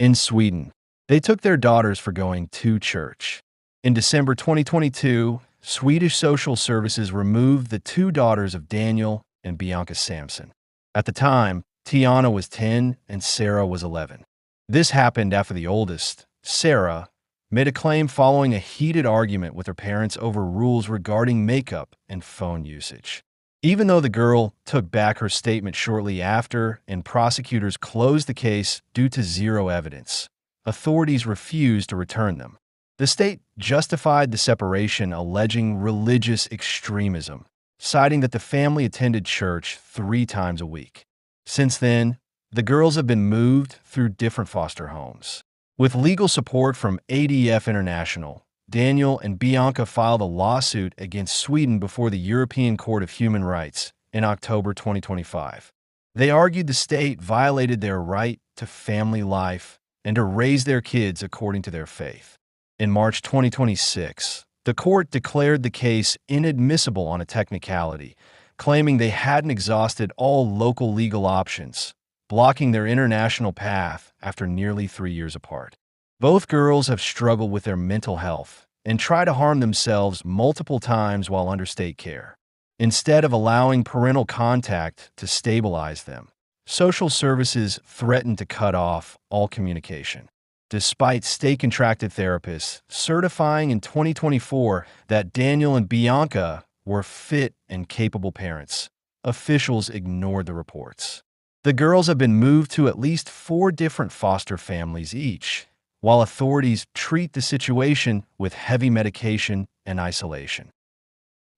In Sweden, they took their daughters for going to church. In December 2022, Swedish social services removed the two daughters of Daniel and Bianca Samson. At the time, Tiana was 10 and Sarah was 11. This happened after the oldest, Sarah, made a claim following a heated argument with her parents over rules regarding makeup and phone usage. Even though the girl took back her statement shortly after and prosecutors closed the case due to zero evidence, authorities refused to return them. The state justified the separation, alleging religious extremism, citing that the family attended church 3 times a week. Since then, the girls have been moved through different foster homes. With legal support from ADF International, Daniel and Bianca filed a lawsuit against Sweden before the European Court of Human Rights in October 2025. They argued the state violated their right to family life and to raise their kids according to their faith. In March 2026, the court declared the case inadmissible on a technicality, claiming they hadn't exhausted all local legal options, blocking their international path after nearly 3 years apart. Both girls have struggled with their mental health and try to harm themselves multiple times while under state care. Instead of allowing parental contact to stabilize them, social services threaten to cut off all communication. Despite state-contracted therapists certifying in 2024 that Daniel and Bianca were fit and capable parents, officials ignored the reports. The girls have been moved to at least 4 different foster families each, while authorities treat the situation with heavy medication and isolation.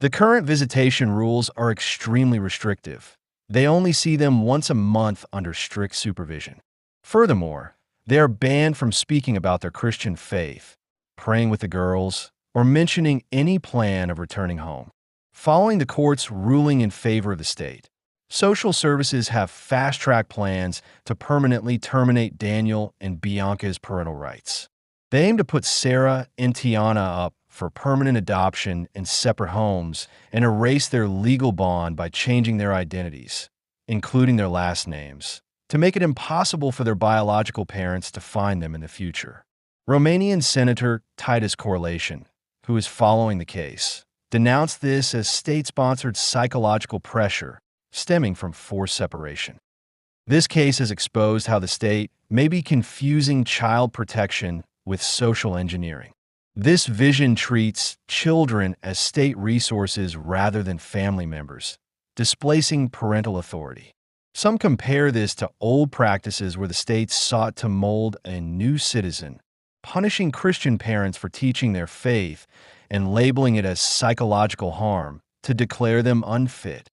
The current visitation rules are extremely restrictive. They only see them once a month under strict supervision. Furthermore, they are banned from speaking about their Christian faith, praying with the girls, or mentioning any plan of returning home. Following the court's ruling in favor of the state, social services have fast-track plans to permanently terminate Daniel and Bianca's parental rights. They aim to put Sarah and Tiana up for permanent adoption in separate homes and erase their legal bond by changing their identities, including their last names, to make it impossible for their biological parents to find them in the future. Romanian Senator Titus Corlation, who is following the case, denounced this as state-sponsored psychological pressure stemming from forced separation. This case has exposed how the state may be confusing child protection with social engineering. This vision treats children as state resources rather than family members, displacing parental authority. Some compare this to old practices where the state sought to mold a new citizen, punishing Christian parents for teaching their faith and labeling it as psychological harm to declare them unfit.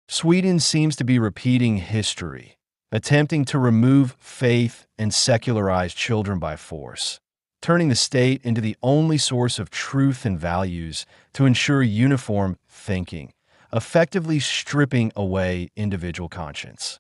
Sweden seems to be repeating history, attempting to remove faith and secularize children by force, turning the state into the only source of truth and values to ensure uniform thinking, effectively stripping away individual conscience.